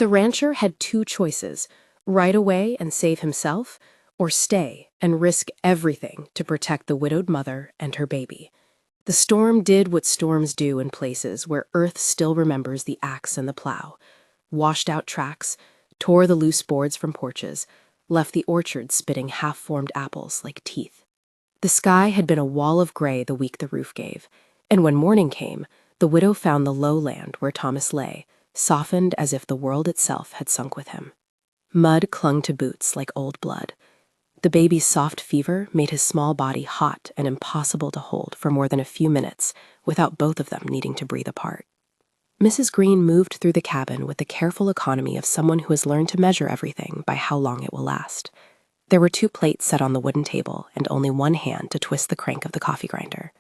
The rancher had two choices: ride away and save himself, or stay and risk everything to protect the widowed mother and her baby. The storm did what storms do in places where earth still remembers the axe and the plow: washed out tracks, tore the loose boards from porches, left the orchard spitting half-formed apples like teeth. The sky had been a wall of gray the week the roof gave, and when morning came, the widow found the low land where Thomas lay, softened as if the world itself had sunk with him. Mud clung to boots like old blood. The baby's soft fever made his small body hot and impossible to hold for more than a few minutes without both of them needing to breathe apart. Mrs. Green moved through the cabin with the careful economy of someone who has learned to measure everything by how long it will last. There were 2 plates set on the wooden table and only one hand to twist the crank of the coffee grinder.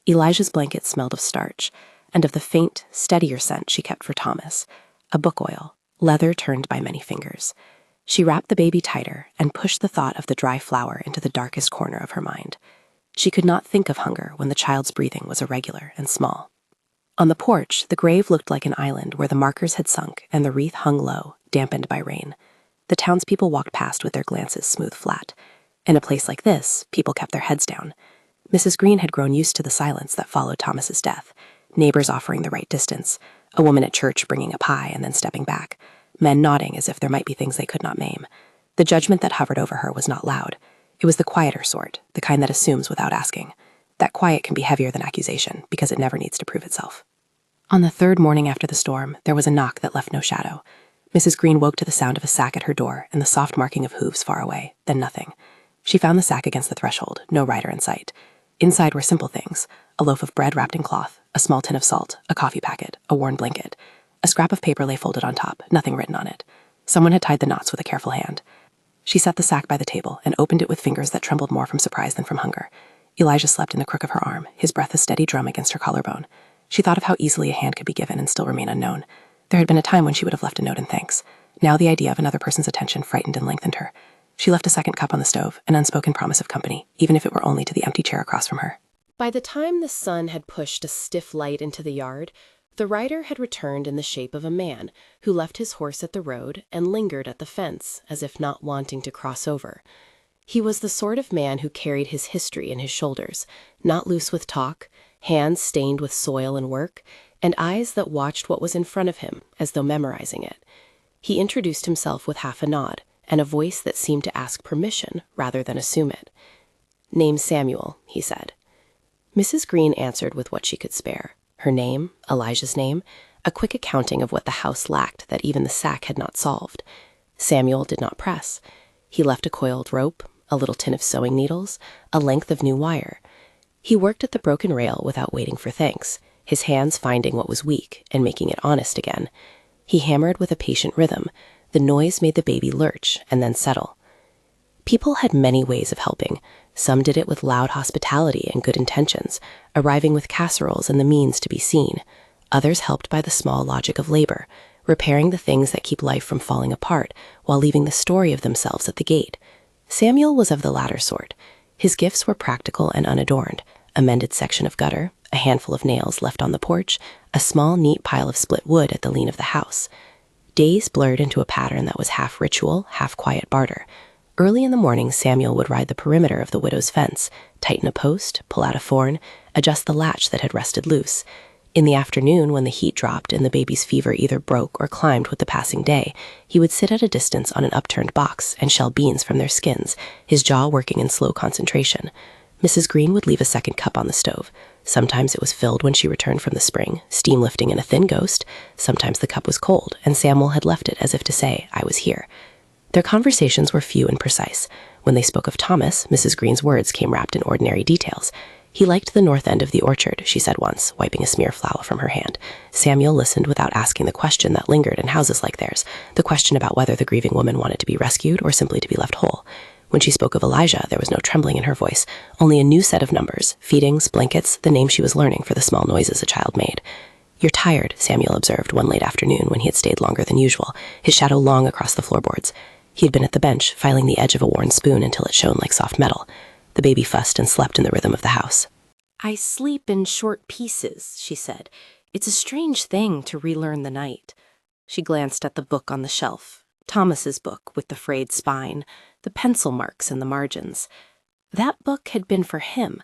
Elijah's blanket smelled of starch and of the faint, steadier scent she kept for Thomas, a book oil, leather turned by many fingers. She wrapped the baby tighter and pushed the thought of the dry flour into the darkest corner of her mind. She could not think of hunger when the child's breathing was irregular and small. On the porch, the grave looked like an island where the markers had sunk and the wreath hung low, dampened by rain. The townspeople walked past with their glances smooth flat. In a place like this, people kept their heads down. Mrs. Green had grown used to the silence that followed Thomas's death, neighbors offering the right distance, a woman at church bringing a pie and then stepping back, men nodding as if there might be things they could not name. The judgment that hovered over her was not loud. It was the quieter sort, the kind that assumes without asking. That quiet can be heavier than accusation because it never needs to prove itself. On the 3rd morning after the storm, there was a knock that left no shadow. Mrs. Green woke to the sound of a sack at her door and the soft marking of hooves far away, then nothing. She found the sack against the threshold, no rider in sight. Inside were simple things: a loaf of bread wrapped in cloth, a small tin of salt, a coffee packet, a worn blanket. A scrap of paper lay folded on top, nothing written on it. Someone had tied the knots with a careful hand. She set the sack by the table and opened it with fingers that trembled more from surprise than from hunger. Elijah slept in the crook of her arm, his breath a steady drum against her collarbone. She thought of how easily a hand could be given and still remain unknown. There had been a time when she would have left a note in thanks. Now the idea of another person's attention frightened and lengthened her. She left a second cup on the stove, an unspoken promise of company, even if it were only to the empty chair across from her. By the time the sun had pushed a stiff light into the yard, the rider had returned in the shape of a man who left his horse at the road and lingered at the fence as if not wanting to cross over. He was the sort of man who carried his history in his shoulders, not loose with talk, hands stained with soil and work, and eyes that watched what was in front of him as though memorizing it. He introduced himself with half a nod and a voice that seemed to ask permission rather than assume it. "Name's Samuel," he said. Mrs. Green answered with what she could spare: her name, Elijah's name, a quick accounting of what the house lacked that even the sack had not solved. Samuel did not press. He left a coiled rope, a little tin of sewing needles, a length of new wire. He worked at the broken rail without waiting for thanks, his hands finding what was weak and making it honest again. He hammered with a patient rhythm. The noise made the baby lurch and then settle. People had many ways of helping. Some did it with loud hospitality and good intentions, arriving with casseroles and the means to be seen. Others helped by the small logic of labor, repairing the things that keep life from falling apart while leaving the story of themselves at the gate. Samuel was of the latter sort. His gifts were practical and unadorned: a mended section of gutter, a handful of nails left on the porch, a small, neat pile of split wood at the lean of the house. Days blurred into a pattern that was half ritual, half quiet barter. Early in the morning, Samuel would ride the perimeter of the widow's fence, tighten a post, pull out a thorn, adjust the latch that had rested loose. In the afternoon, when the heat dropped and the baby's fever either broke or climbed with the passing day, he would sit at a distance on an upturned box and shell beans from their skins, his jaw working in slow concentration. Mrs. Green would leave a second cup on the stove. Sometimes it was filled when she returned from the spring, steam lifting in a thin ghost. Sometimes the cup was cold, and Samuel had left it as if to say, "I was here." Their conversations were few and precise. When they spoke of Thomas, Mrs. Green's words came wrapped in ordinary details. "He liked the north end of the orchard," she said once, wiping a smear of flour from her hand. Samuel listened without asking the question that lingered in houses like theirs, the question about whether the grieving woman wanted to be rescued or simply to be left whole. When she spoke of Elijah, there was no trembling in her voice, only a new set of numbers, feedings, blankets, the name she was learning for the small noises a child made. "You're tired," Samuel observed one late afternoon when he had stayed longer than usual, his shadow long across the floorboards. He had been at the bench, filing the edge of a worn spoon until it shone like soft metal. The baby fussed and slept in the rhythm of the house. "I sleep in short pieces," she said. "It's a strange thing to relearn the night. She glanced at the book on the shelf, Thomas's book with the frayed spine, the pencil marks in the margins. That book had been for him,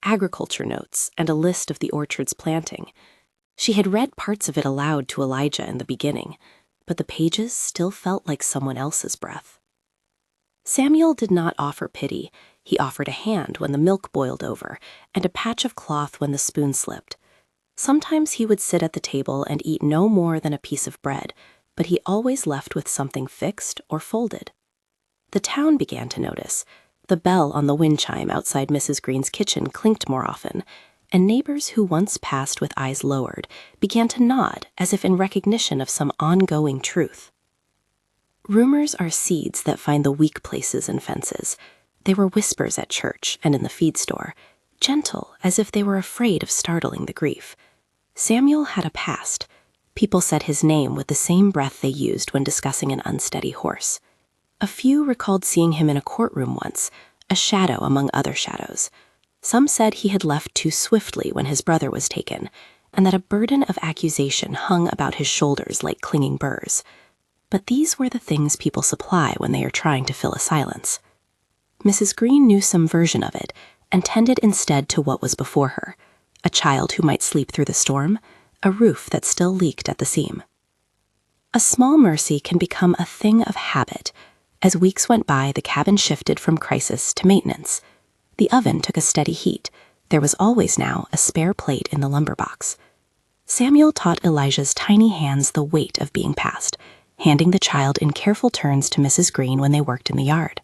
agriculture notes and a list of the orchard's planting. She had read parts of it aloud to Elijah in the beginning, but the pages still felt like someone else's breath. Samuel did not offer pity. He offered a hand when the milk boiled over, and a patch of cloth when the spoon slipped. Sometimes he would sit at the table and eat no more than a piece of bread, but he always left with something fixed or folded. The town began to notice. The bell on the wind chime outside Mrs. Green's kitchen clinked more often, and neighbors who once passed with eyes lowered began to nod as if in recognition of some ongoing truth. Rumors are seeds that find the weak places in fences. They were whispers at church and in the feed store, gentle as if they were afraid of startling the grief. Samuel had a past. People said his name with the same breath they used when discussing an unsteady horse. A few recalled seeing him in a courtroom once, a shadow among other shadows. Some said he had left too swiftly when his brother was taken, and that a burden of accusation hung about his shoulders like clinging burrs. But these were the things people supply when they are trying to fill a silence. Mrs. Green knew some version of it, and tended instead to what was before her: a child who might sleep through the storm, a roof that still leaked at the seam. A small mercy can become a thing of habit. As weeks went by, the cabin shifted from crisis to maintenance. The oven took a steady heat. There was always now a spare plate in the lumber box. Samuel taught Elijah's tiny hands the weight of being passed, handing the child in careful turns to Mrs. Green when they worked in the yard.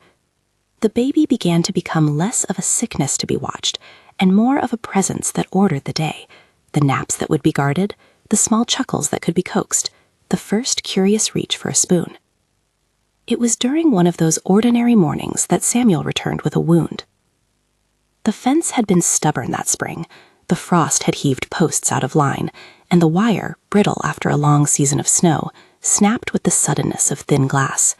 The baby began to become less of a sickness to be watched, and more of a presence that ordered the day, the naps that would be guarded, the small chuckles that could be coaxed, the first curious reach for a spoon. It was during one of those ordinary mornings that Samuel returned with a wound. The fence had been stubborn that spring. The frost had heaved posts out of line, and the wire, brittle after a long season of snow, snapped with the suddenness of thin glass.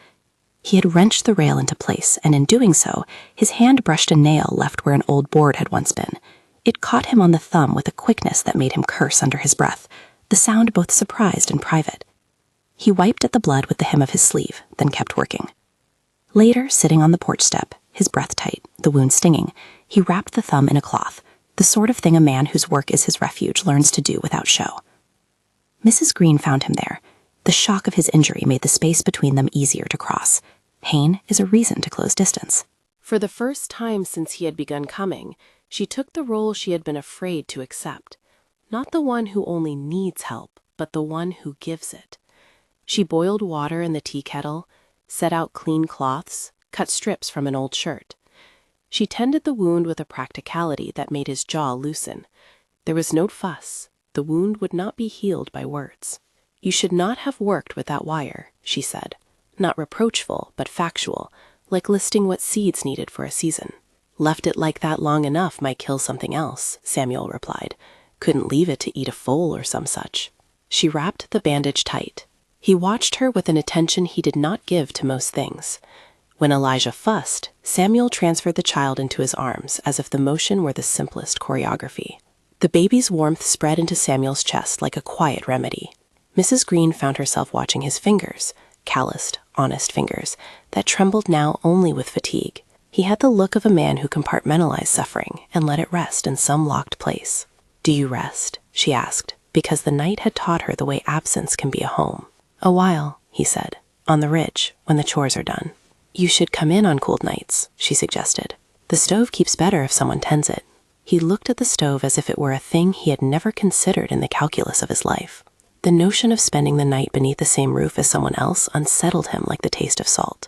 He had wrenched the rail into place, and in doing so, his hand brushed a nail left where an old board had once been. It caught him on the thumb with a quickness that made him curse under his breath, the sound both surprised and private. He wiped at the blood with the hem of his sleeve, then kept working. Later, sitting on the porch step, his breath tight, the wound stinging, he wrapped the thumb in a cloth, the sort of thing a man whose work is his refuge learns to do without show. Mrs. Green found him there. The shock of his injury made the space between them easier to cross. Pain is a reason to close distance. For the first time since he had begun coming, she took the role she had been afraid to accept. Not the one who only needs help, but the one who gives it. She boiled water in the tea kettle, set out clean cloths, cut strips from an old shirt. She tended the wound with a practicality that made his jaw loosen. There was no fuss. The wound would not be healed by words. "You should not have worked with that wire," she said. Not reproachful, but factual, like listing what seeds needed for a season. "Left it like that long enough might kill something else," Samuel replied. "Couldn't leave it to eat a foal or some such." She wrapped the bandage tight. He watched her with an attention he did not give to most things. When Elijah fussed, Samuel transferred the child into his arms as if the motion were the simplest choreography. The baby's warmth spread into Samuel's chest like a quiet remedy. Mrs. Green found herself watching his fingers, calloused, honest fingers, that trembled now only with fatigue. He had the look of a man who compartmentalized suffering and let it rest in some locked place. "Do you rest?" she asked, because the night had taught her the way absence can be a home. "A while," he said, "on the ridge, when the chores are done." "You should come in on cold nights," she suggested. "The stove keeps better if someone tends it." He looked at the stove as if it were a thing he had never considered in the calculus of his life. The notion of spending the night beneath the same roof as someone else unsettled him like the taste of salt.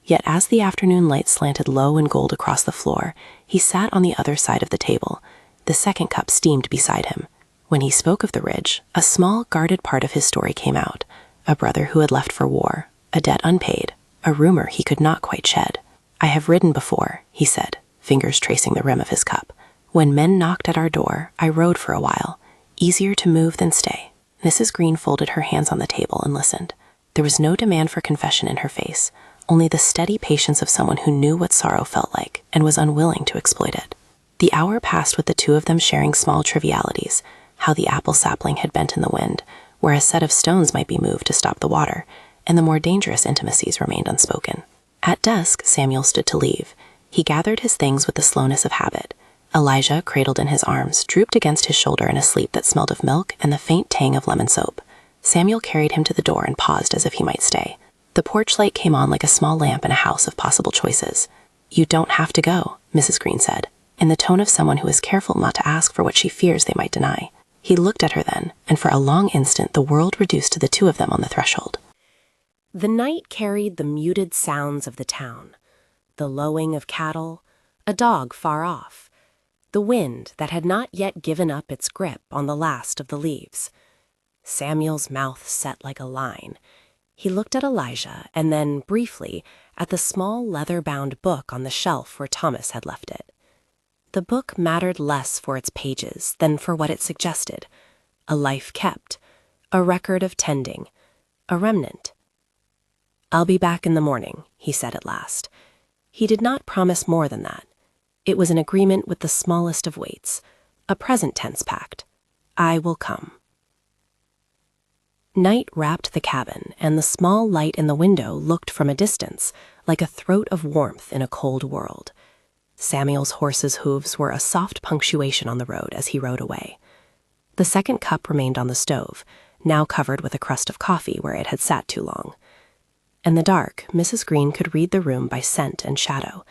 Yet as the afternoon light slanted low and gold across the floor, he sat on the other side of the table. The second cup steamed beside him. When he spoke of the ridge, a small, guarded part of his story came out. A brother who had left for war, a debt unpaid, a rumor he could not quite shed. "I have ridden before," he said, fingers tracing the rim of his cup. "When men knocked at our door, I rode for a while. Easier to move than stay." Mrs. Green folded her hands on the table and listened. There was no demand for confession in her face, only the steady patience of someone who knew what sorrow felt like and was unwilling to exploit it. The hour passed with the two of them sharing small trivialities, how the apple sapling had bent in the wind, where a set of stones might be moved to stop the water, and the more dangerous intimacies remained unspoken. At dusk, Samuel stood to leave. He gathered his things with the slowness of habit. Elijah, cradled in his arms, drooped against his shoulder in a sleep that smelled of milk and the faint tang of lemon soap. Samuel carried him to the door and paused as if he might stay. The porch light came on like a small lamp in a house of possible choices. "You don't have to go," Mrs. Green said, in the tone of someone who is careful not to ask for what she fears they might deny. He looked at her then, and for a long instant the world reduced to the two of them on the threshold. The night carried the muted sounds of the town, the lowing of cattle, a dog far off, the wind that had not yet given up its grip on the last of the leaves. Samuel's mouth set like a line. He looked at Elijah and then, briefly, at the small leather-bound book on the shelf where Thomas had left it. The book mattered less for its pages than for what it suggested. A life kept, a record of tending, a remnant. "I'll be back in the morning," he said at last. He did not promise more than that. It was an agreement with the smallest of weights, a present tense pact. "I will come." Night wrapped the cabin, and the small light in the window looked from a distance like a throat of warmth in a cold world. Samuel's horse's hooves were a soft punctuation on the road as he rode away. The second cup remained on the stove, now covered with a crust of coffee where it had sat too long. In the dark, Mrs. Green could read the room by scent and shadow.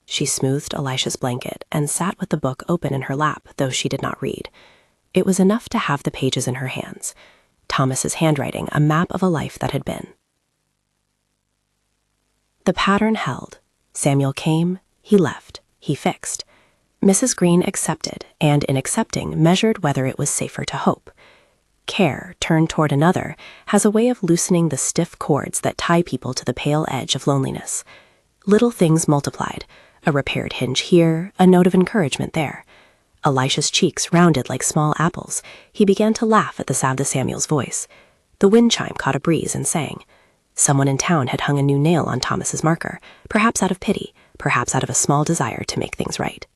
She smoothed Elisha's blanket and sat with the book open in her lap, though she did not read. It was enough to have the pages in her hands. Thomas's handwriting, a map of a life that had been. The pattern held. Samuel came, he left, he fixed. Mrs. Green accepted, and in accepting, measured whether it was safer to hope. Care, turned toward another, has a way of loosening the stiff cords that tie people to the pale edge of loneliness. Little things multiplied, a repaired hinge here, a note of encouragement there. Elisha's cheeks rounded like small apples. He began to laugh at the sound of Samuel's voice. The wind chime caught a breeze and sang. Someone in town had hung a new nail on Thomas's marker, perhaps out of pity, perhaps out of a small desire to make things right.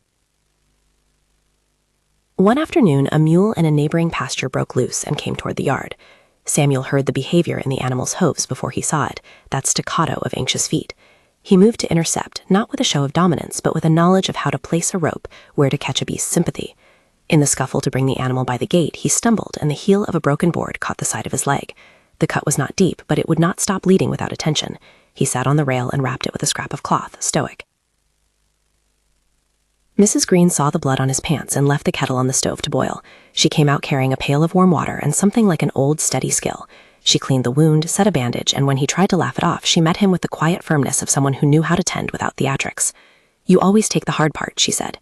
One afternoon, a mule in a neighboring pasture broke loose and came toward the yard. Samuel heard the behavior in the animal's hooves before he saw it, that staccato of anxious feet. He moved to intercept, not with a show of dominance, but with a knowledge of how to place a rope, where to catch a beast's sympathy. In the scuffle to bring the animal by the gate, he stumbled, and the heel of a broken board caught the side of his leg. The cut was not deep, but it would not stop bleeding without attention. He sat on the rail and wrapped it with a scrap of cloth, stoic. Mrs. Green saw the blood on his pants and left the kettle on the stove to boil. She came out carrying a pail of warm water and something like an old, steady skill. She cleaned the wound, set a bandage, and when he tried to laugh it off, she met him with the quiet firmness of someone who knew how to tend without theatrics. "You always take the hard part," she said.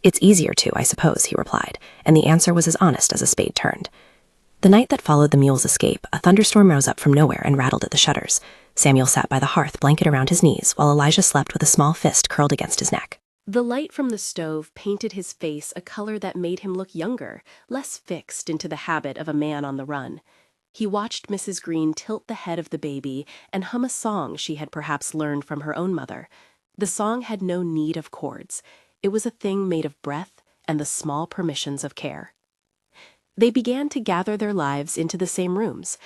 "It's easier to, I suppose," he replied, and the answer was as honest as a spade turned. The night that followed the mule's escape, a thunderstorm rose up from nowhere and rattled at the shutters. Samuel sat by the hearth, blanket around his knees, while Elijah slept with a small fist curled against his neck. The light from the stove painted his face a color that made him look younger, less fixed into the habit of a man on the run. He watched Mrs. Green tilt the head of the baby and hum a song she had perhaps learned from her own mother. The song had no need of chords. It was a thing made of breath and the small permissions of care. They began to gather their lives into the same rooms.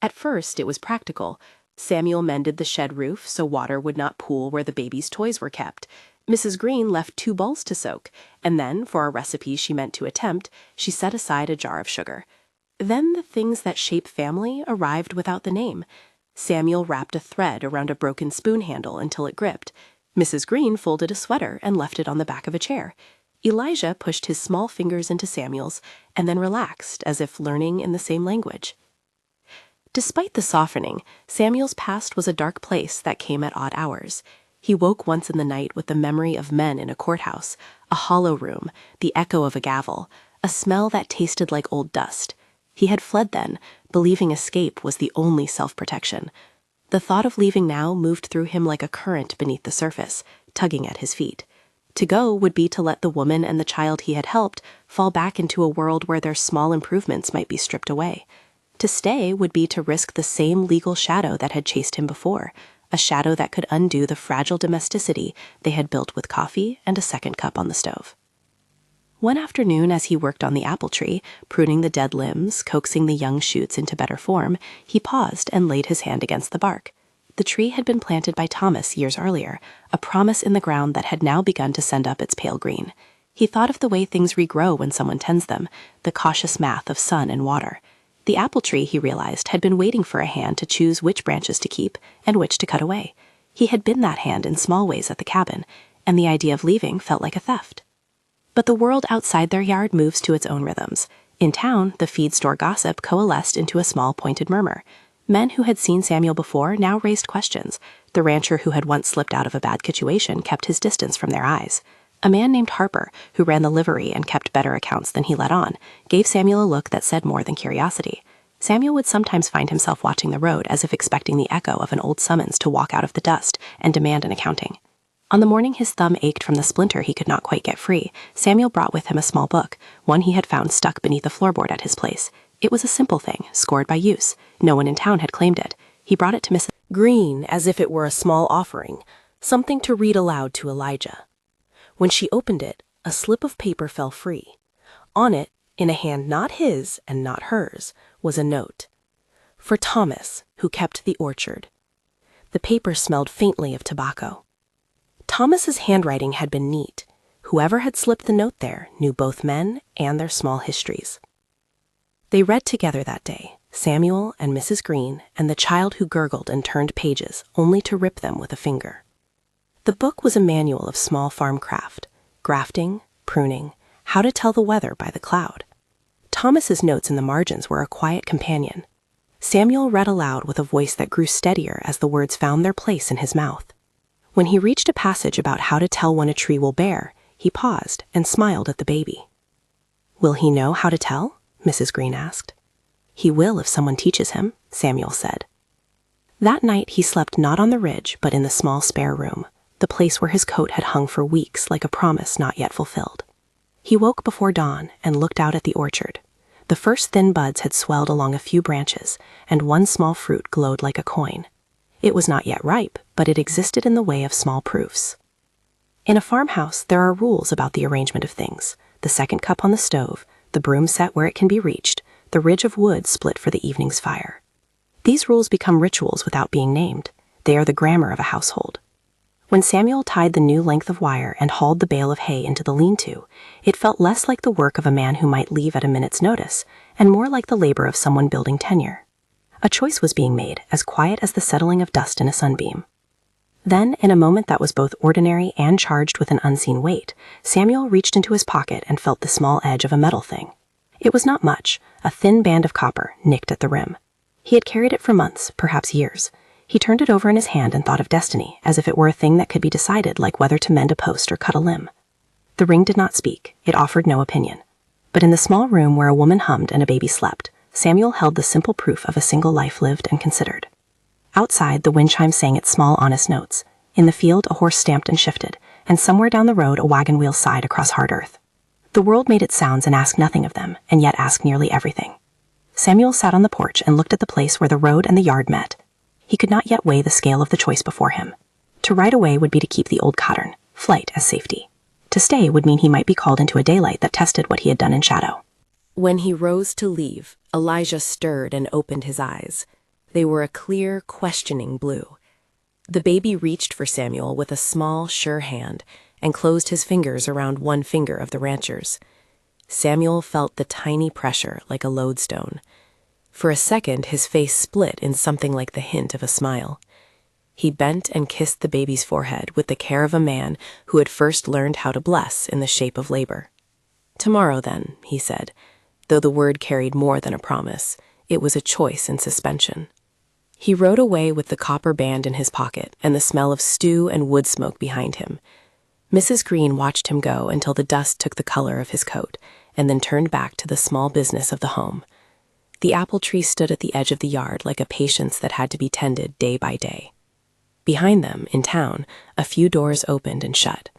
At first, it was practical. Samuel mended the shed roof so water would not pool where the baby's toys were kept. Mrs. Green left 2 bowls to soak, and then, for a recipe she meant to attempt, she set aside a jar of sugar. Then the things that shape family arrived without the name. Samuel wrapped a thread around a broken spoon handle until it gripped. Mrs. Green folded a sweater and left it on the back of a chair. Elijah pushed his small fingers into Samuel's and then relaxed as if learning in the same language. Despite the softening, Samuel's past was a dark place that came at odd hours. He woke once in the night with the memory of men in a courthouse, a hollow room, the echo of a gavel, a smell that tasted like old dust. He had fled then, believing escape was the only self-protection. The thought of leaving now moved through him like a current beneath the surface, tugging at his feet. To go would be to let the woman and the child he had helped fall back into a world where their small improvements might be stripped away. To stay would be to risk the same legal shadow that had chased him before, a shadow that could undo the fragile domesticity they had built with coffee and a second cup on the stove. One afternoon, as he worked on the apple tree, pruning the dead limbs, coaxing the young shoots into better form, he paused and laid his hand against the bark. The tree had been planted by Thomas years earlier, a promise in the ground that had now begun to send up its pale green. He thought of the way things regrow when someone tends them, the cautious math of sun and water. The apple tree, he realized, had been waiting for a hand to choose which branches to keep and which to cut away. He had been that hand in small ways at the cabin, and the idea of leaving felt like a theft. But the world outside their yard moves to its own rhythms. In town, the feed store gossip coalesced into a small pointed murmur. Men who had seen Samuel before now raised questions. The rancher who had once slipped out of a bad situation kept his distance from their eyes. A man named Harper, who ran the livery and kept better accounts than he let on, gave Samuel a look that said more than curiosity. Samuel would sometimes find himself watching the road as if expecting the echo of an old summons to walk out of the dust and demand an accounting. On the morning his thumb ached from the splinter he could not quite get free, Samuel brought with him a small book, one he had found stuck beneath a floorboard at his place. It was a simple thing, scored by use. No one in town had claimed it. He brought it to Mrs. Green as if it were a small offering, something to read aloud to Elijah. When she opened it, a slip of paper fell free. On it, in a hand not his and not hers, was a note. For Thomas, who kept the orchard. The paper smelled faintly of tobacco. Thomas's handwriting had been neat. Whoever had slipped the note there knew both men and their small histories. They read together that day, Samuel and Mrs. Green and the child who gurgled and turned pages only to rip them with a finger. The book was a manual of small farm craft, grafting, pruning, how to tell the weather by the cloud. Thomas's notes in the margins were a quiet companion. Samuel read aloud with a voice that grew steadier as the words found their place in his mouth. When he reached a passage about how to tell when a tree will bear, he paused and smiled at the baby. "Will he know how to tell?" Mrs. Green asked. "He will if someone teaches him," Samuel said. That night he slept not on the ridge but in the small spare room, the place where his coat had hung for weeks like a promise not yet fulfilled. He woke before dawn and looked out at the orchard. The first thin buds had swelled along a few branches, and one small fruit glowed like a coin. It was not yet ripe, but it existed in the way of small proofs. In a farmhouse, there are rules about the arrangement of things: the second cup on the stove, the broom set where it can be reached, the ridge of wood split for the evening's fire. These rules become rituals without being named. They are the grammar of a household. When Samuel tied the new length of wire and hauled the bale of hay into the lean-to, it felt less like the work of a man who might leave at a minute's notice, and more like the labor of someone building tenure. A choice was being made, as quiet as the settling of dust in a sunbeam. Then, in a moment that was both ordinary and charged with an unseen weight, Samuel reached into his pocket and felt the small edge of a metal thing. It was not much, a thin band of copper, nicked at the rim. He had carried it for months, perhaps years. He turned it over in his hand and thought of destiny, as if it were a thing that could be decided, like whether to mend a post or cut a limb. The ring did not speak. It offered no opinion. But in the small room where a woman hummed and a baby slept, Samuel held the simple proof of a single life lived and considered. Outside, the wind chime sang its small, honest notes. In the field, a horse stamped and shifted, and somewhere down the road, a wagon wheel sighed across hard earth. The world made its sounds and asked nothing of them, and yet asked nearly everything. Samuel sat on the porch and looked at the place where the road and the yard met. He could not yet weigh the scale of the choice before him. To ride away would be to keep the old pattern, flight as safety. To stay would mean he might be called into a daylight that tested what he had done in shadow. When he rose to leave, Elijah stirred and opened his eyes. They were a clear, questioning blue. The baby reached for Samuel with a small, sure hand and closed his fingers around one finger of the rancher's. Samuel felt the tiny pressure like a lodestone. For a second, his face split in something like the hint of a smile. He bent and kissed the baby's forehead with the care of a man who had first learned how to bless in the shape of labor. "Tomorrow, then," he said, though the word carried more than a promise. It was a choice in suspension. He rode away with the copper band in his pocket and the smell of stew and wood smoke behind him. Mrs. Green watched him go until the dust took the color of his coat, and then turned back to the small business of the home. The apple tree stood at the edge of the yard like a patience that had to be tended day by day. Behind them, in town, a few doors opened and shut.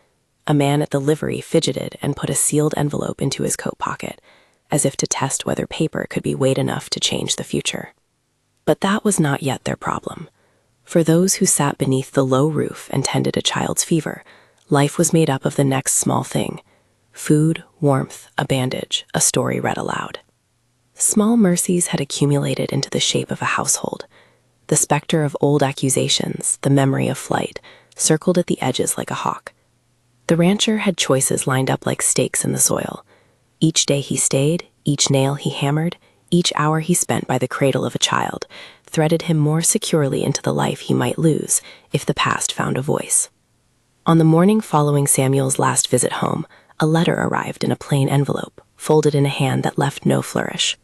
A man at the livery fidgeted and put a sealed envelope into his coat pocket, as if to test whether paper could be weight enough to change the future. But that was not yet their problem. For those who sat beneath the low roof and tended a child's fever, life was made up of the next small thing: Food, warmth, a bandage, a story read aloud. Small mercies had accumulated into the shape of a household. The specter of old accusations, the memory of flight, circled at the edges like a hawk. The rancher had choices lined up like stakes in the soil. Each day he stayed, each nail he hammered, each hour he spent by the cradle of a child, threaded him more securely into the life he might lose if the past found a voice. On the morning following Samuel's last visit home, a letter arrived in a plain envelope, folded in a hand that left no flourish.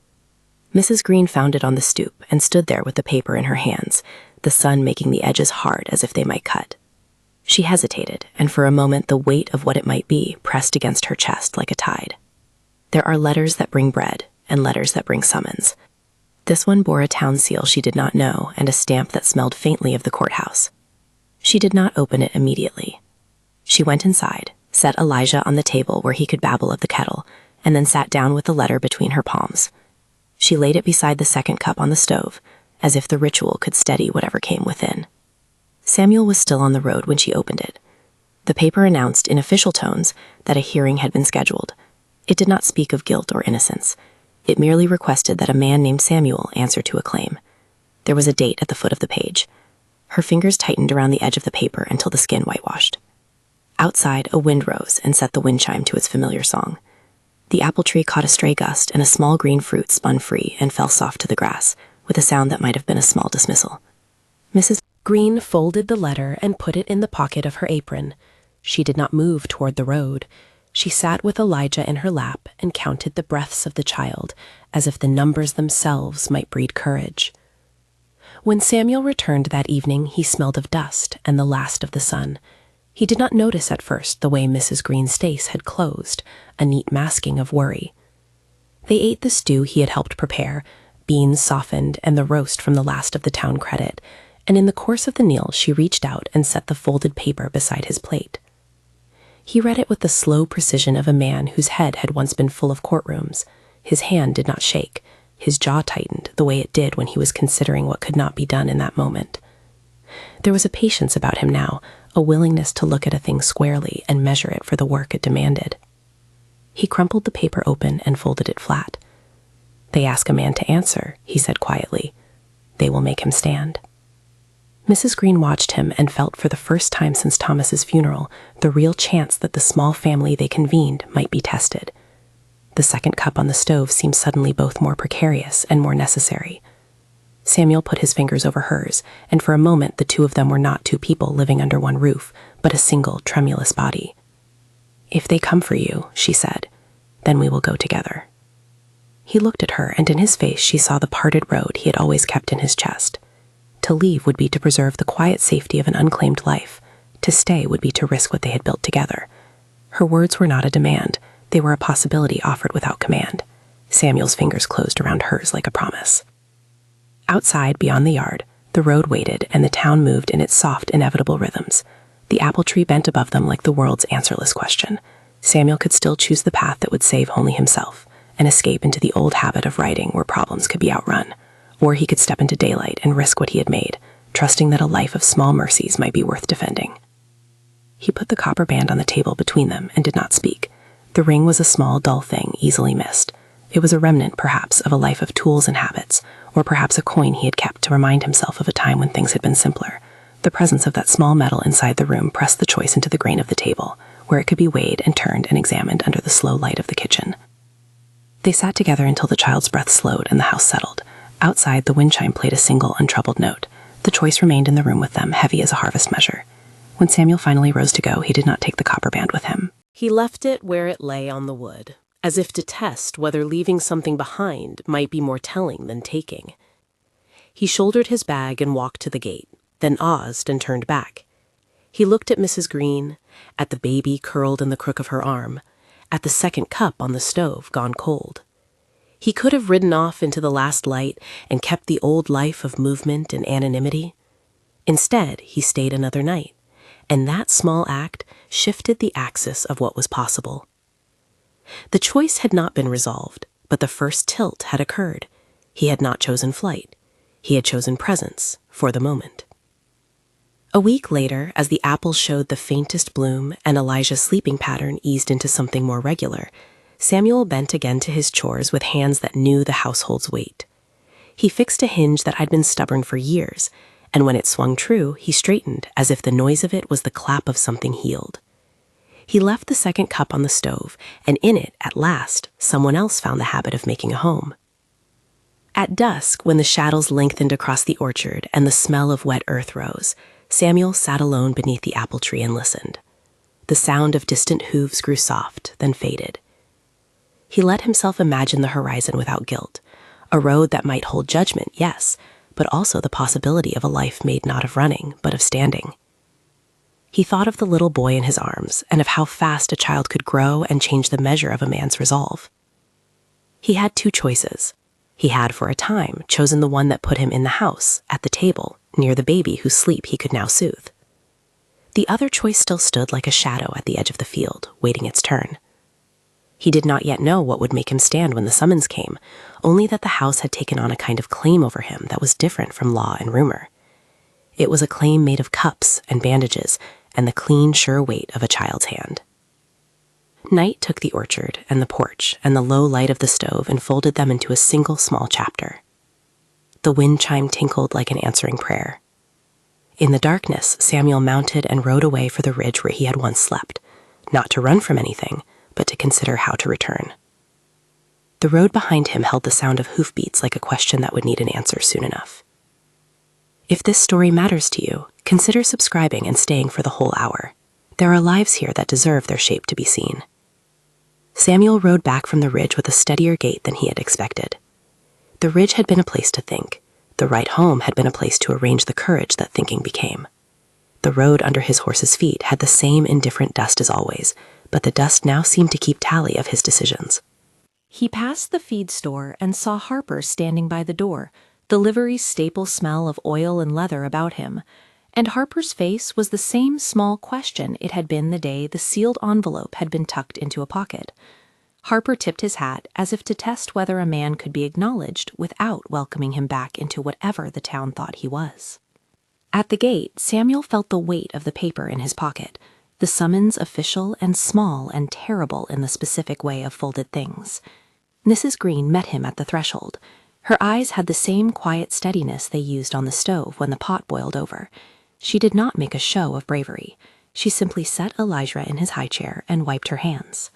Mrs. Green found it on the stoop and stood there with the paper in her hands, the sun making the edges hard as if they might cut. She hesitated, and for a moment the weight of what it might be pressed against her chest like a tide. There are letters that bring bread, and letters that bring summons. This one bore a town seal she did not know and a stamp that smelled faintly of the courthouse. She did not open it immediately. She went inside, set Elijah on the table where he could babble of the kettle, and then sat down with the letter between her palms. She laid it beside the second cup on the stove, as if the ritual could steady whatever came within. Samuel was still on the road when she opened it. The paper announced in official tones that a hearing had been scheduled. It did not speak of guilt or innocence. It merely requested that a man named Samuel answer to a claim. There was a date at the foot of the page. Her fingers tightened around the edge of the paper until the skin whitewashed. Outside, a wind rose and set the wind chime to its familiar song. The apple tree caught a stray gust, and a small green fruit spun free and fell soft to the grass, with a sound that might have been a small dismissal. Mrs. Green folded the letter and put it in the pocket of her apron. She did not move toward the road. She sat with Elijah in her lap and counted the breaths of the child, as if the numbers themselves might breed courage. When Samuel returned that evening, he smelled of dust and the last of the sun. He did not notice at first the way Mrs. Green's face had closed, a neat masking of worry. They ate the stew he had helped prepare, beans softened and the roast from the last of the town credit, and in the course of the meal she reached out and set the folded paper beside his plate. He read it with the slow precision of a man whose head had once been full of courtrooms. His hand did not shake. His jaw tightened the way it did when he was considering what could not be done in that moment. There was a patience about him now, a willingness to look at a thing squarely and measure it for the work it demanded. He crumpled the paper open and folded it flat. "They ask a man to answer," he said quietly. "They will make him stand." Mrs. Green watched him and felt for the first time since Thomas's funeral the real chance that the small family they convened might be tested. The second cup on the stove seemed suddenly both more precarious and more necessary. Samuel put his fingers over hers, and for a moment the two of them were not two people living under one roof, but a single, tremulous body. "If they come for you," she said, "then we will go together." He looked at her, and in his face she saw the parted road he had always kept in his chest. To leave would be to preserve the quiet safety of an unclaimed life. To stay would be to risk what they had built together. Her words were not a demand. They were a possibility offered without command. Samuel's fingers closed around hers like a promise. Outside, beyond the yard, the road waited and the town moved in its soft, inevitable rhythms. The apple tree bent above them like the world's answerless question. Samuel could still choose the path that would save only himself, and escape into the old habit of writing where problems could be outrun. Or he could step into daylight and risk what he had made, trusting that a life of small mercies might be worth defending. He put the copper band on the table between them and did not speak. The ring was a small, dull thing, easily missed. It was a remnant, perhaps, of a life of tools and habits, or perhaps a coin he had kept to remind himself of a time when things had been simpler. The presence of that small metal inside the room pressed the choice into the grain of the table, where it could be weighed and turned and examined under the slow light of the kitchen. They sat together until the child's breath slowed and the house settled. Outside, the wind chime played a single, untroubled note. The choice remained in the room with them, heavy as a harvest measure. When Samuel finally rose to go, he did not take the copper band with him. He left it where it lay on the wood, as if to test whether leaving something behind might be more telling than taking. He shouldered his bag and walked to the gate, then paused and turned back. He looked at Mrs. Green, at the baby curled in the crook of her arm, at the second cup on the stove gone cold. He could have ridden off into the last light and kept the old life of movement and anonymity. Instead, he stayed another night, and that small act shifted the axis of what was possible. The choice had not been resolved, but the first tilt had occurred. He had not chosen flight. He had chosen presence for the moment. A week later, as the apples showed the faintest bloom and Elijah's sleeping pattern eased into something more regular, Samuel bent again to his chores with hands that knew the household's weight. He fixed a hinge that had been stubborn for years, and when it swung true, he straightened as if the noise of it was the clap of something healed. He left the second cup on the stove, and in it, at last, someone else found the habit of making a home. At dusk, when the shadows lengthened across the orchard and the smell of wet earth rose, Samuel sat alone beneath the apple tree and listened. The sound of distant hooves grew soft, then faded. He let himself imagine the horizon without guilt, a road that might hold judgment, yes, but also the possibility of a life made not of running, but of standing. He thought of the little boy in his arms and of how fast a child could grow and change the measure of a man's resolve. He had two choices. He had, for a time, chosen the one that put him in the house, at the table, near the baby whose sleep he could now soothe. The other choice still stood like a shadow at the edge of the field, waiting its turn. He did not yet know what would make him stand when the summons came, only that the house had taken on a kind of claim over him that was different from law and rumor. It was a claim made of cups and bandages and the clean, sure weight of a child's hand. Night took the orchard and the porch and the low light of the stove and folded them into a single small chapter. The wind chime tinkled like an answering prayer. In the darkness, Samuel mounted and rode away for the ridge where he had once slept, not to run from anything, but to consider how to return. The road behind him held the sound of hoofbeats like a question that would need an answer soon enough. If this story matters to you, consider subscribing and staying for the whole hour. There are lives here that deserve their shape to be seen. Samuel rode back from the ridge with a steadier gait than he had expected. The ridge had been a place to think. The ride home had been a place to arrange the courage that thinking became. The road under his horse's feet had the same indifferent dust as always, but the dust now seemed to keep tally of his decisions. He passed the feed store and saw Harper standing by the door, the livery's staple smell of oil and leather about him, and Harper's face was the same small question it had been the day the sealed envelope had been tucked into a pocket. Harper tipped his hat as if to test whether a man could be acknowledged without welcoming him back into whatever the town thought he was. At the gate, Samuel felt the weight of the paper in his pocket, the summons official and small and terrible in the specific way of folded things. Mrs. Green met him at the threshold. Her eyes had the same quiet steadiness they used on the stove when the pot boiled over. She did not make a show of bravery. She simply set Elijah in his high chair and wiped her hands.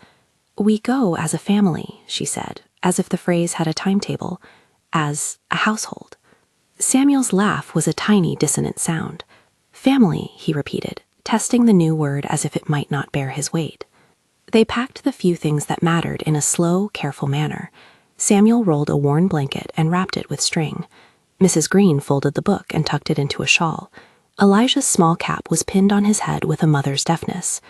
"We go as a family," she said, as if the phrase had a timetable, as a household. Samuel's laugh was a tiny dissonant sound. "Family," he repeated, testing the new word as if it might not bear his weight. They packed the few things that mattered in a slow, careful manner. Samuel rolled a worn blanket and wrapped it with string. Mrs. Green folded the book and tucked it into a shawl. Elijah's small cap was pinned on his head with a mother's deftness.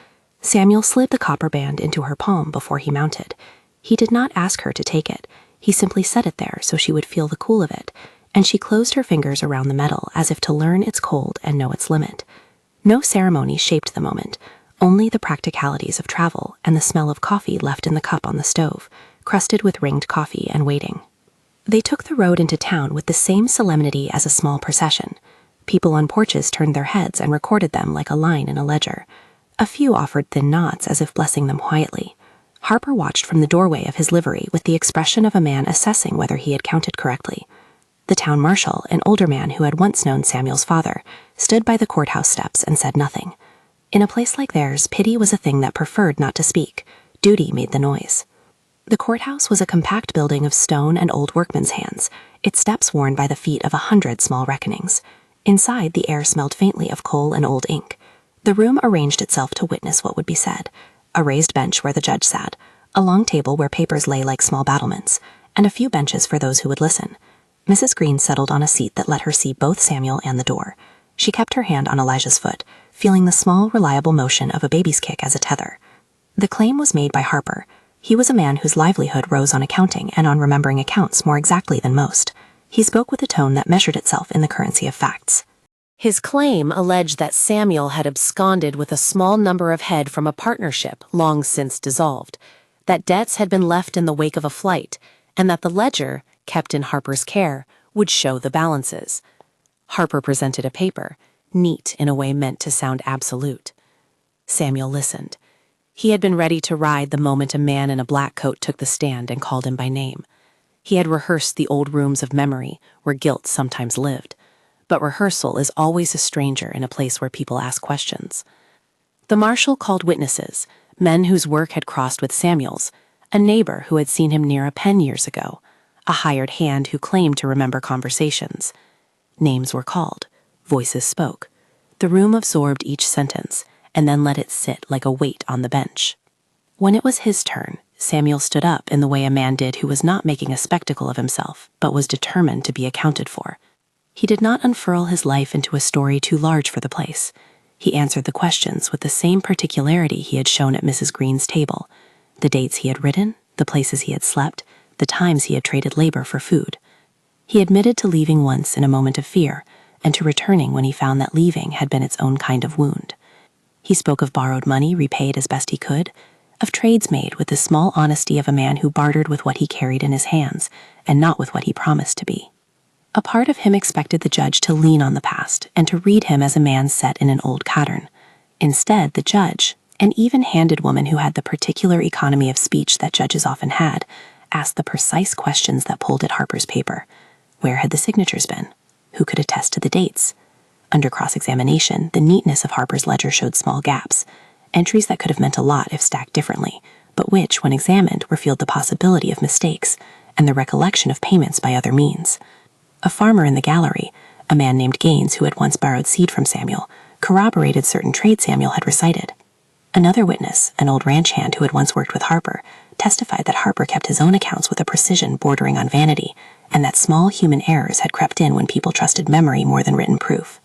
Samuel slid the copper band into her palm before he mounted. He did not ask her to take it. He simply set it there so she would feel the cool of it, and she closed her fingers around the metal as if to learn its cold and know its limit. No ceremony shaped the moment, only the practicalities of travel and the smell of coffee left in the cup on the stove, crusted with ringed coffee and waiting. They took the road into town with the same solemnity as a small procession. People on porches turned their heads and recorded them like a line in a ledger. A few offered thin nods as if blessing them quietly. Harper watched from the doorway of his livery with the expression of a man assessing whether he had counted correctly. The town marshal, an older man who had once known Samuel's father, stood by the courthouse steps and said nothing. In a place like theirs, pity was a thing that preferred not to speak. Duty made the noise. The courthouse was a compact building of stone and old workmen's hands, its steps worn by the feet of 100 small reckonings. Inside, the air smelled faintly of coal and old ink. The room arranged itself to witness what would be said. A raised bench where the judge sat, a long table where papers lay like small battlements, and a few benches for those who would listen. Mrs. Green settled on a seat that let her see both Samuel and the door. She kept her hand on Elijah's foot, feeling the small, reliable motion of a baby's kick as a tether. The claim was made by Harper. He was a man whose livelihood rose on accounting and on remembering accounts more exactly than most. He spoke with a tone that measured itself in the currency of facts. His claim alleged that Samuel had absconded with a small number of head from a partnership long since dissolved, that debts had been left in the wake of a flight, and that the ledger, kept in Harper's care, would show the balances. Harper presented a paper. neat in a way meant to sound absolute. Samuel listened. He had been ready to ride the moment a man in a black coat took the stand and called him by name. He had rehearsed the old rooms of memory where guilt sometimes lived, but rehearsal is always a stranger in a place where people ask questions. The marshal called witnesses, men whose work had crossed with Samuel's, a neighbor who had seen him near a pen years ago, a hired hand who claimed to remember conversations. Names were called, voices spoke. The room absorbed each sentence and then let it sit like a weight on the bench. When it was his turn, Samuel stood up in the way a man did who was not making a spectacle of himself, but was determined to be accounted for. He did not unfurl his life into a story too large for the place. He answered the questions with the same particularity he had shown at Mrs. Green's table, the dates he had ridden, the places he had slept, the times he had traded labor for food. He admitted to leaving once in a moment of fear, and to returning when he found that leaving had been its own kind of wound. He spoke of borrowed money repaid as best he could, of trades made with the small honesty of a man who bartered with what he carried in his hands, and not with what he promised to be. A part of him expected the judge to lean on the past and to read him as a man set in an old pattern. Instead, the judge, an even-handed woman who had the particular economy of speech that judges often had, asked the precise questions that pulled at Harper's paper. Where had the signatures been? Who could attest to the dates? Under cross-examination, the neatness of Harper's ledger showed small gaps, entries that could have meant a lot if stacked differently, but which, when examined, revealed the possibility of mistakes and the recollection of payments by other means. A farmer in the gallery, a man named Gaines who had once borrowed seed from Samuel, corroborated certain trades Samuel had recited. Another witness, an old ranch hand who had once worked with Harper, testified that Harper kept his own accounts with a precision bordering on vanity, and that small human errors had crept in when people trusted memory more than written proof.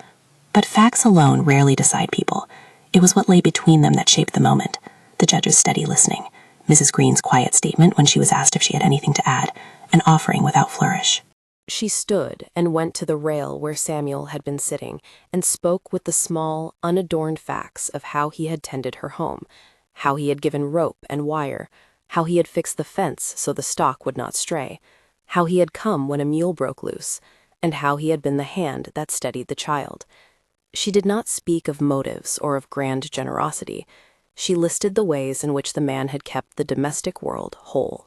But facts alone rarely decide people. It was what lay between them that shaped the moment. The judge's steady listening, Mrs. Green's quiet statement when she was asked if she had anything to add, and offering without flourish. She stood and went to the rail where Samuel had been sitting and spoke with the small, unadorned facts of how he had tended her home, how he had given rope and wire, how he had fixed the fence so the stock would not stray, how he had come when a mule broke loose, and how he had been the hand that steadied the child. She did not speak of motives or of grand generosity. She listed the ways in which the man had kept the domestic world whole.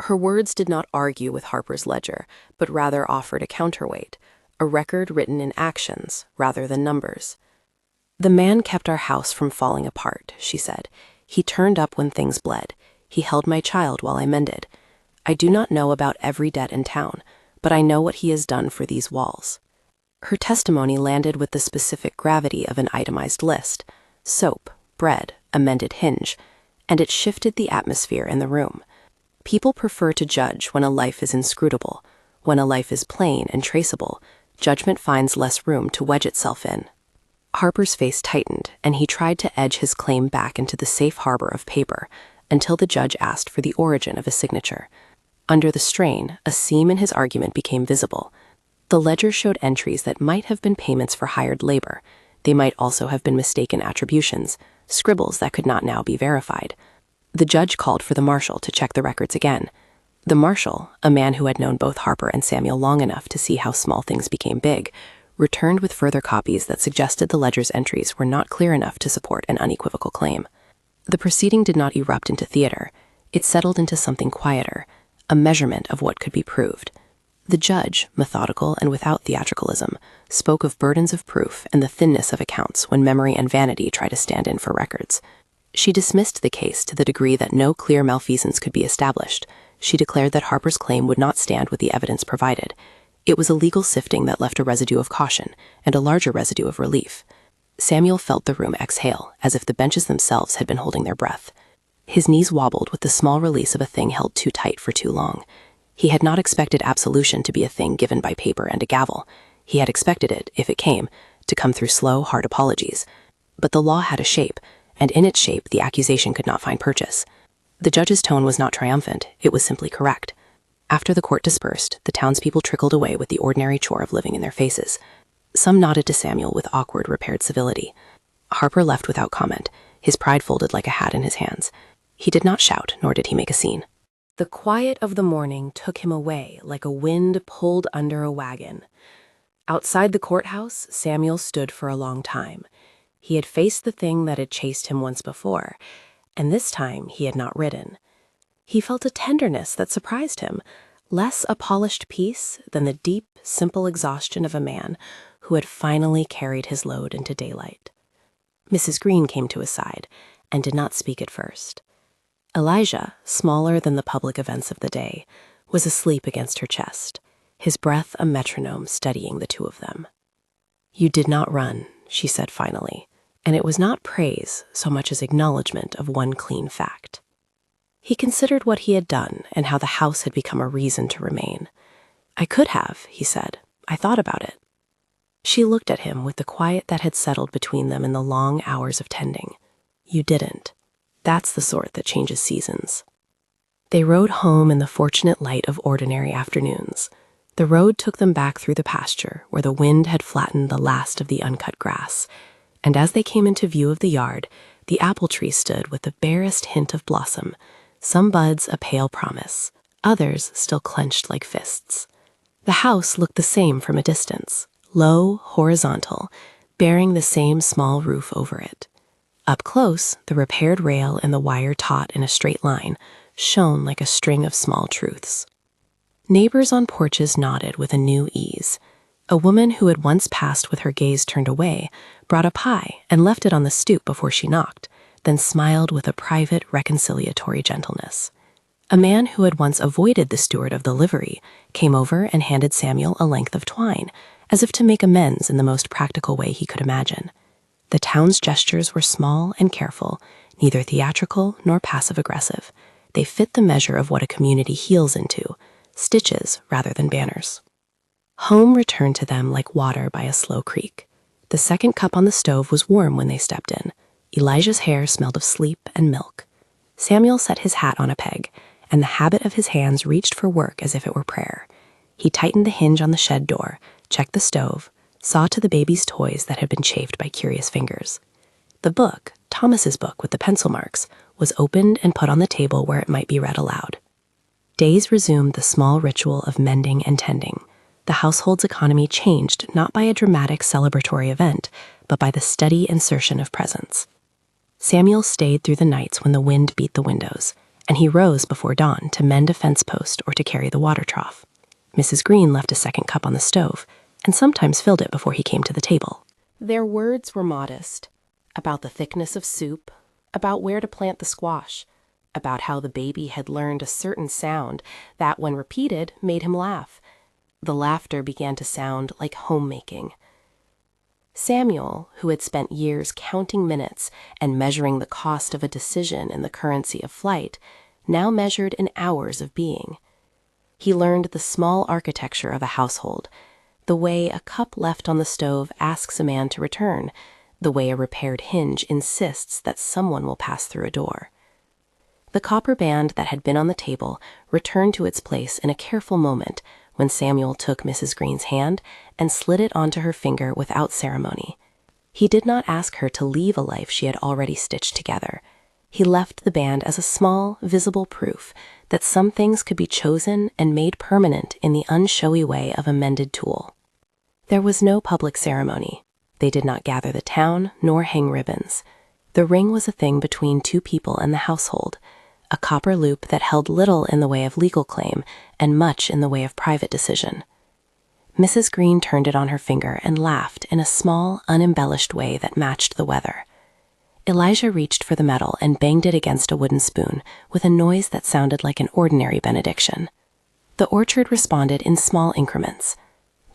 Her words did not argue with Harper's ledger, but rather offered a counterweight, a record written in actions rather than numbers. The man kept our house from falling apart, she said. He turned up when things bled. He held my child while I mended. I do not know about every debt in town, but I know what he has done for these walls. Her testimony landed with the specific gravity of an itemized list: soap, bread, a mended hinge, and it shifted the atmosphere in the room. People prefer to judge when a life is inscrutable. When a life is plain and traceable, judgment finds less room to wedge itself in. Harper's face tightened, and he tried to edge his claim back into the safe harbor of paper until the judge asked for the origin of his signature. Under the strain, a seam in his argument became visible. The ledger showed entries that might have been payments for hired labor. They might also have been mistaken attributions, scribbles that could not now be verified. The judge called for the marshal to check the records again. The marshal, a man who had known both Harper and Samuel long enough to see how small things became big, returned with further copies that suggested the ledger's entries were not clear enough to support an unequivocal claim. The proceeding did not erupt into theater. It settled into something quieter, a measurement of what could be proved. The judge, methodical and without theatricalism, spoke of burdens of proof and the thinness of accounts when memory and vanity try to stand in for records. She dismissed the case to the degree that no clear malfeasance could be established. She declared that Harper's claim would not stand with the evidence provided. It was a legal sifting that left a residue of caution and a larger residue of relief. Samuel felt the room exhale, as if the benches themselves had been holding their breath. His knees wobbled with the small release of a thing held too tight for too long. He had not expected absolution to be a thing given by paper and a gavel. He had expected it, if it came, to come through slow, hard apologies. But the law had a shape, and in its shape the accusation could not find purchase. The judge's tone was not triumphant, it was simply correct. After the court dispersed, the townspeople trickled away with the ordinary chore of living in their faces. Some nodded to Samuel with awkward, repaired civility. Harper left without comment, his pride folded like a hat in his hands. He did not shout, nor did he make a scene. The quiet of the morning took him away like a wind pulled under a wagon. Outside the courthouse, Samuel stood for a long time. He had faced the thing that had chased him once before, and this time he had not ridden. He felt a tenderness that surprised him, less a polished peace than the deep, simple exhaustion of a man who had finally carried his load into daylight. Mrs. Green came to his side and did not speak at first. Elijah, smaller than the public events of the day, was asleep against her chest, his breath a metronome steadying the two of them. "You did not run," she said finally, and it was not praise so much as acknowledgement of one clean fact. He considered what he had done and how the house had become a reason to remain. "I could have," he said. "I thought about it." She looked at him with the quiet that had settled between them in the long hours of tending. "You didn't. That's the sort that changes seasons." They rode home in the fortunate light of ordinary afternoons. The road took them back through the pasture where the wind had flattened the last of the uncut grass, and as they came into view of the yard, the apple tree stood with the barest hint of blossom, some buds a pale promise, others still clenched like fists. The house looked the same from a distance, low, horizontal, bearing the same small roof over it. Up close, the repaired rail and the wire taut in a straight line shone like a string of small truths. Neighbors on porches nodded with a new ease. A woman who had once passed with her gaze turned away brought a pie and left it on the stoop before she knocked, then smiled with a private reconciliatory gentleness. A man who had once avoided the steward of the livery came over and handed Samuel a length of twine, as if to make amends in the most practical way he could imagine. The town's gestures were small and careful, neither theatrical nor passive-aggressive. They fit the measure of what a community heals into, stitches rather than banners. Home returned to them like water by a slow creek. The second cup on the stove was warm when they stepped in. Elijah's hair smelled of sleep and milk. Samuel set his hat on a peg, and the habit of his hands reached for work as if it were prayer. He tightened the hinge on the shed door, checked the stove, saw to the baby's toys that had been chafed by curious fingers. The book, Thomas's book with the pencil marks, was opened and put on the table where it might be read aloud. Days resumed the small ritual of mending and tending. The household's economy changed not by a dramatic celebratory event, but by the steady insertion of presence. Samuel stayed through the nights when the wind beat the windows, and he rose before dawn to mend a fence post or to carry the water trough. Mrs. Green left a second cup on the stove, and sometimes filled it before he came to the table. Their words were modest, about the thickness of soup, about where to plant the squash, about how the baby had learned a certain sound that, when repeated, made him laugh. The laughter began to sound like homemaking. Samuel, who had spent years counting minutes and measuring the cost of a decision in the currency of flight, now measured in hours of being. He learned the small architecture of a household, the way a cup left on the stove asks a man to return, the way a repaired hinge insists that someone will pass through a door. The copper band that had been on the table returned to its place in a careful moment when Samuel took Mrs. Green's hand and slid it onto her finger without ceremony. He did not ask her to leave a life she had already stitched together. He left the band as a small, visible proof that some things could be chosen and made permanent in the unshowy way of a mended tool. There was no public ceremony. They did not gather the town nor hang ribbons. The ring was a thing between two people and the household, a copper loop that held little in the way of legal claim and much in the way of private decision. Mrs. Green turned it on her finger and laughed in a small, unembellished way that matched the weather. Elijah reached for the metal and banged it against a wooden spoon with a noise that sounded like an ordinary benediction. The orchard responded in small increments.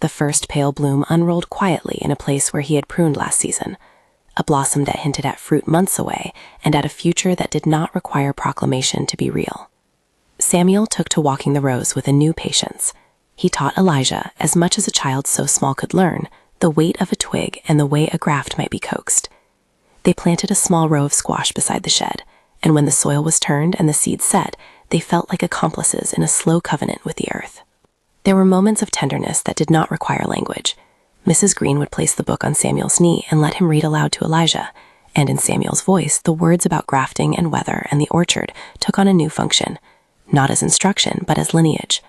The first pale bloom unrolled quietly in a place where he had pruned last season, a blossom that hinted at fruit months away and at a future that did not require proclamation to be real. Samuel took to walking the rows with a new patience. He taught Elijah, as much as a child so small could learn, the weight of a twig and the way a graft might be coaxed. They planted a small row of squash beside the shed, and when the soil was turned and the seeds set, they felt like accomplices in a slow covenant with the earth. There were moments of tenderness that did not require language. Mrs. Green would place the book on Samuel's knee and let him read aloud to Elijah, and in Samuel's voice, the words about grafting and weather and the orchard took on a new function, not as instruction, but as lineage.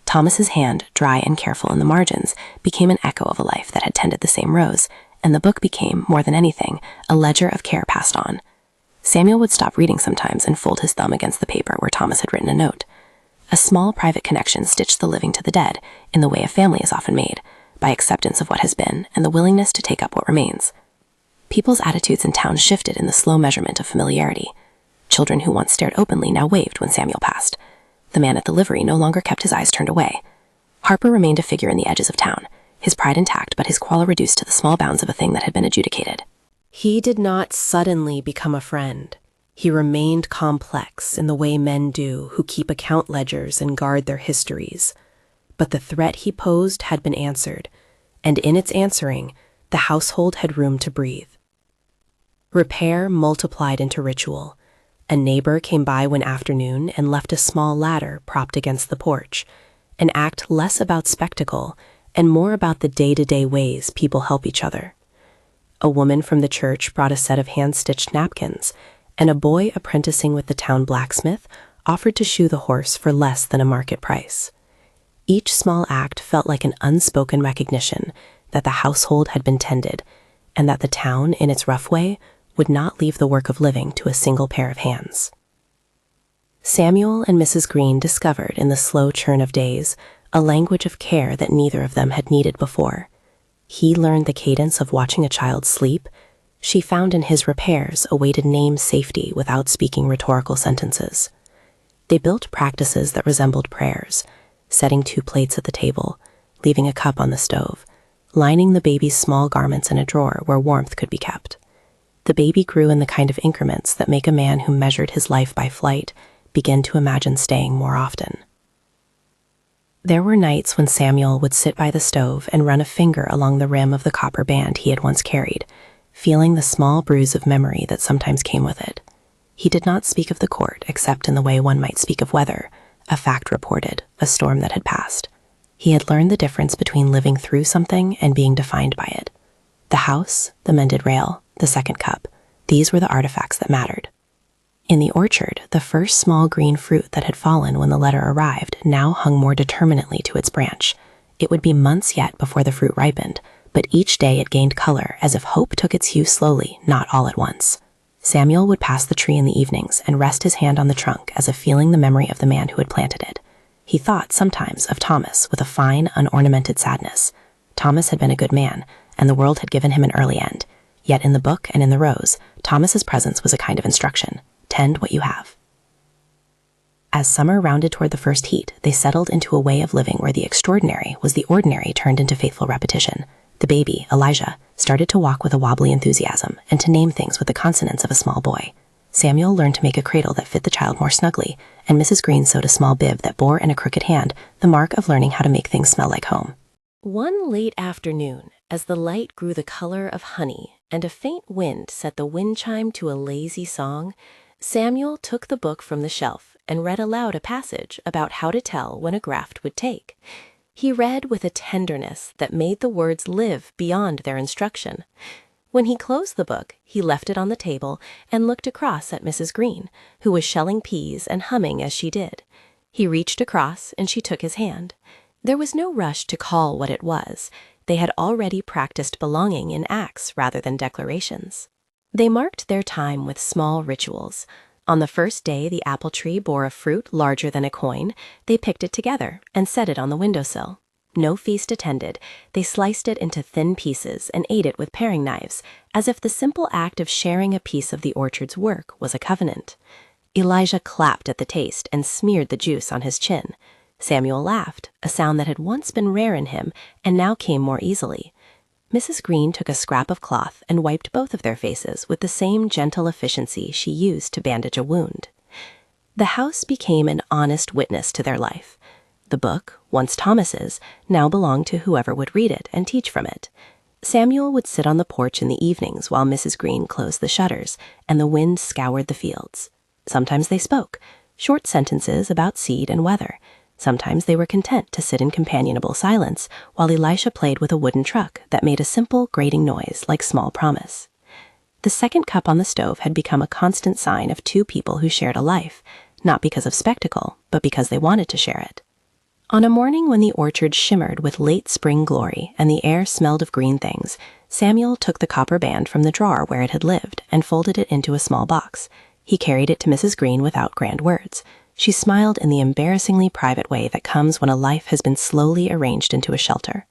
Thomas's hand, dry and careful in the margins, became an echo of a life that had tended the same rows, and the book became, more than anything, a ledger of care passed on. Samuel would stop reading sometimes and fold his thumb against the paper where Thomas had written a note. A small private connection stitched the living to the dead, in the way a family is often made, by acceptance of what has been and the willingness to take up what remains. People's attitudes in town shifted in the slow measurement of familiarity. Children who once stared openly now waved when Samuel passed. The man at the livery no longer kept his eyes turned away. Harper remained a figure in the edges of town, his pride intact but his quarrel reduced to the small bounds of a thing that had been adjudicated. He did not suddenly become a friend. He remained complex in the way men do who keep account ledgers and guard their histories. But the threat he posed had been answered, and in its answering, the household had room to breathe. Repair multiplied into ritual. A neighbor came by one afternoon and left a small ladder propped against the porch, an act less about spectacle and more about the day-to-day ways people help each other. A woman from the church brought a set of hand-stitched napkins, and a boy apprenticing with the town blacksmith offered to shoe the horse for less than a market price. Each small act felt like an unspoken recognition that the household had been tended, and that the town, in its rough way, would not leave the work of living to a single pair of hands. Samuel and Mrs. Green discovered in the slow churn of days a language of care that neither of them had needed before. He learned the cadence of watching a child sleep. She found in his repairs a way to name safety without speaking rhetorical sentences. They built practices that resembled prayers, setting 2 plates at the table, leaving a cup on the stove, lining the baby's small garments in a drawer where warmth could be kept. The baby grew in the kind of increments that make a man who measured his life by flight begin to imagine staying more often. There were nights when Samuel would sit by the stove and run a finger along the rim of the copper band he had once carried, feeling the small bruise of memory that sometimes came with it. He did not speak of the court except in the way one might speak of weather, a fact reported, a storm that had passed. He had learned the difference between living through something and being defined by it. The house, the mended rail, the second cup, these were the artifacts that mattered. In the orchard, the first small green fruit that had fallen when the letter arrived now hung more determinately to its branch. It would be months yet before the fruit ripened, but each day it gained color as if hope took its hue slowly, not all at once. Samuel would pass the tree in the evenings and rest his hand on the trunk as if feeling the memory of the man who had planted it. He thought sometimes of Thomas with a fine, unornamented sadness. Thomas had been a good man, and the world had given him an early end. Yet in the book and in the rows, Thomas's presence was a kind of instruction. Tend what you have. As summer rounded toward the first heat, they settled into a way of living where the extraordinary was the ordinary turned into faithful repetition. The baby, Elijah, started to walk with a wobbly enthusiasm and to name things with the consonants of a small boy. Samuel learned to make a cradle that fit the child more snugly, and Mrs. Green sewed a small bib that bore in a crooked hand the mark of learning how to make things smell like home. One late afternoon, as the light grew the color of honey and a faint wind set the wind chime to a lazy song, Samuel took the book from the shelf and read aloud a passage about how to tell when a graft would take. He read with a tenderness that made the words live beyond their instruction. When he closed the book, he left it on the table and looked across at Mrs. Green, who was shelling peas and humming as she did. He reached across and she took his hand. There was no rush to call what it was. They had already practiced belonging in acts rather than declarations. They marked their time with small rituals. On the first day the apple tree bore a fruit larger than a coin, they picked it together and set it on the windowsill. No feast attended. They sliced it into thin pieces and ate it with paring knives, as if the simple act of sharing a piece of the orchard's work was a covenant. Elijah clapped at the taste and smeared the juice on his chin. Samuel laughed, a sound that had once been rare in him and now came more easily. Mrs. Green took a scrap of cloth and wiped both of their faces with the same gentle efficiency she used to bandage a wound. The house became an honest witness to their life. The book, once Thomas's, now belonged to whoever would read it and teach from it. Samuel would sit on the porch in the evenings while Mrs. Green closed the shutters and the wind scoured the fields. Sometimes they spoke, short sentences about seed and weather. Sometimes they were content to sit in companionable silence while Elisha played with a wooden truck that made a simple grating noise like small promise. The second cup on the stove had become a constant sign of 2 people who shared a life, not because of spectacle, but because they wanted to share it. On a morning when the orchard shimmered with late spring glory and the air smelled of green things, Samuel took the copper band from the drawer where it had lived and folded it into a small box. He carried it to Mrs. Green without grand words. She smiled in the embarrassingly private way that comes when a life has been slowly arranged into a shelter.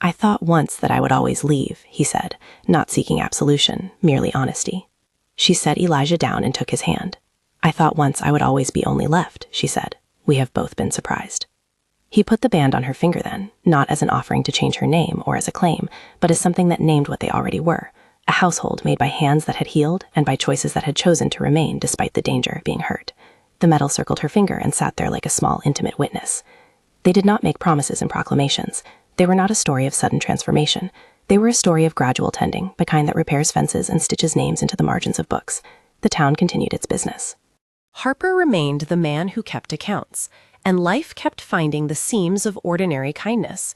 "I thought once that I would always leave," he said, not seeking absolution, merely honesty. She set Elijah down and took his hand. "I thought once I would always be only left," she said. "We have both been surprised." He put the band on her finger then, not as an offering to change her name or as a claim, but as something that named what they already were, a household made by hands that had healed and by choices that had chosen to remain despite the danger of being hurt. The metal circled her finger and sat there like a small, intimate witness. They did not make promises and proclamations. They were not a story of sudden transformation. They were a story of gradual tending, the kind that repairs fences and stitches names into the margins of books. The town continued its business. Harper remained the man who kept accounts, and life kept finding the seams of ordinary kindness.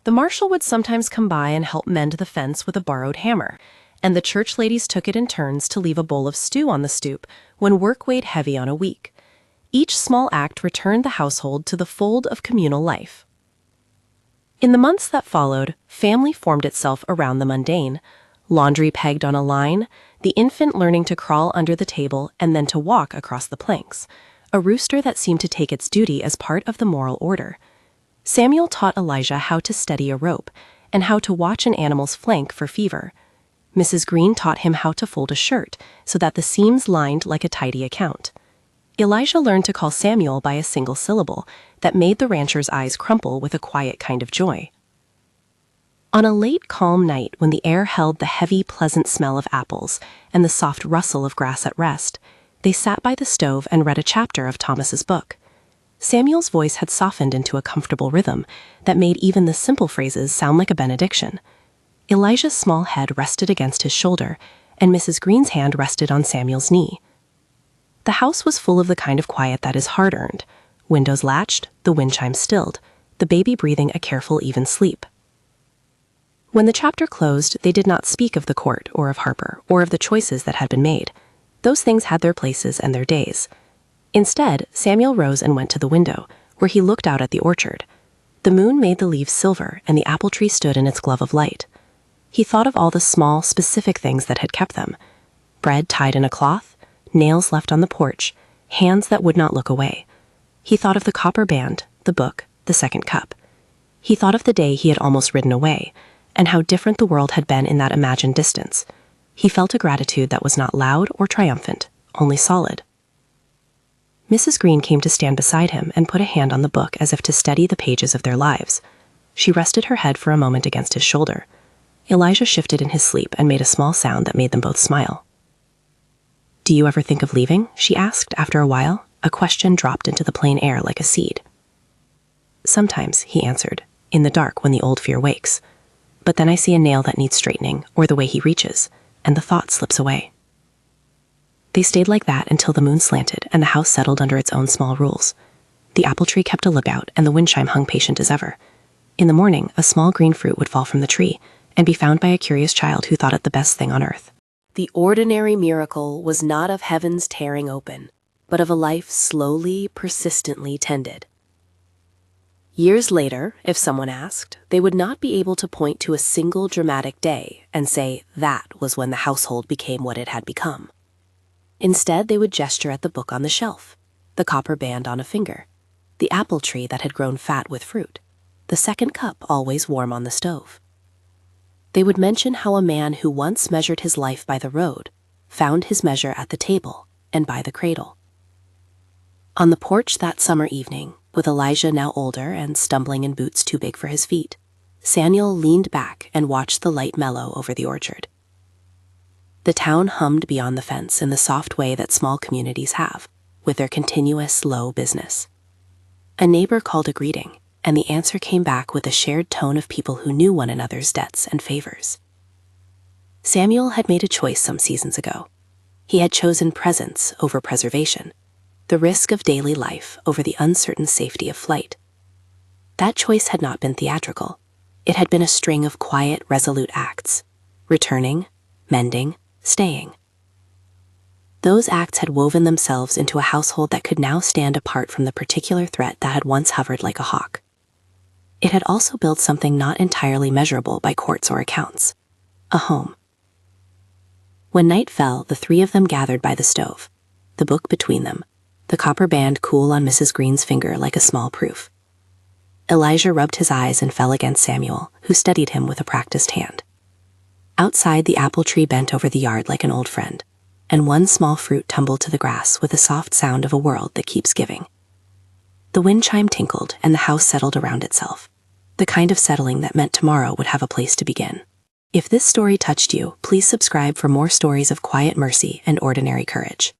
The marshal would sometimes come by and help mend the fence with a borrowed hammer, and the church ladies took it in turns to leave a bowl of stew on the stoop when work weighed heavy on a week. Each small act returned the household to the fold of communal life. In the months that followed, family formed itself around the mundane. Laundry pegged on a line, the infant learning to crawl under the table and then to walk across the planks, a rooster that seemed to take its duty as part of the moral order. Samuel taught Elijah how to steady a rope and how to watch an animal's flank for fever. Mrs. Green taught him how to fold a shirt so that the seams lined like a tidy account. Elijah learned to call Samuel by a single syllable that made the rancher's eyes crumple with a quiet kind of joy. On a late, calm night when the air held the heavy, pleasant smell of apples and the soft rustle of grass at rest, they sat by the stove and read a chapter of Thomas's book. Samuel's voice had softened into a comfortable rhythm that made even the simple phrases sound like a benediction. Elijah's small head rested against his shoulder, and Mrs. Green's hand rested on Samuel's knee. The house was full of the kind of quiet that is hard-earned. Windows latched, the wind chimes stilled, the baby breathing a careful, even sleep. When the chapter closed, they did not speak of the court or of Harper or of the choices that had been made. Those things had their places and their days. Instead, Samuel rose and went to the window, where he looked out at the orchard. The moon made the leaves silver, and the apple tree stood in its glove of light. He thought of all the small, specific things that had kept them. Bread tied in a cloth, nails left on the porch, hands that would not look away. He thought of the copper band, the book, the second cup. He thought of the day he had almost ridden away, and how different the world had been in that imagined distance. He felt a gratitude that was not loud or triumphant, only solid. Mrs. Green came to stand beside him and put a hand on the book as if to steady the pages of their lives. She rested her head for a moment against his shoulder. Elijah shifted in his sleep and made a small sound that made them both smile. "Do you ever think of leaving?" she asked after a while, a question dropped into the plain air like a seed. "Sometimes," he answered, "in the dark when the old fear wakes. But then I see a nail that needs straightening, or the way he reaches, and the thought slips away." They stayed like that until the moon slanted and the house settled under its own small rules. The apple tree kept a lookout and the wind chime hung patient as ever. In the morning, a small green fruit would fall from the tree and be found by a curious child who thought it the best thing on earth. The ordinary miracle was not of heaven's tearing open, but of a life slowly, persistently tended. Years later, if someone asked, they would not be able to point to a single dramatic day and say that was when the household became what it had become. Instead, they would gesture at the book on the shelf, the copper band on a finger, the apple tree that had grown fat with fruit, the second cup always warm on the stove. They would mention how a man who once measured his life by the road found his measure at the table and by the cradle. On the porch that summer evening, with Elijah now older and stumbling in boots too big for his feet, Samuel leaned back and watched the light mellow over the orchard. The town hummed beyond the fence in the soft way that small communities have, with their continuous, low business. A neighbor called a greeting, and the answer came back with a shared tone of people who knew one another's debts and favors. Samuel had made a choice some seasons ago. He had chosen presence over preservation, the risk of daily life over the uncertain safety of flight. That choice had not been theatrical. It had been a string of quiet, resolute acts, returning, mending, staying. Those acts had woven themselves into a household that could now stand apart from the particular threat that had once hovered like a hawk. It had also built something not entirely measurable by quartz or accounts: a home. When night fell, the three of them gathered by the stove, the book between them, the copper band cool on Mrs. Green's finger like a small proof. Elijah rubbed his eyes and fell against Samuel, who steadied him with a practiced hand. Outside, the apple tree bent over the yard like an old friend, and one small fruit tumbled to the grass with a soft sound of a world that keeps giving. The wind chime tinkled, and the house settled around itself, the kind of settling that meant tomorrow would have a place to begin. If this story touched you, please subscribe for more stories of quiet mercy and ordinary courage.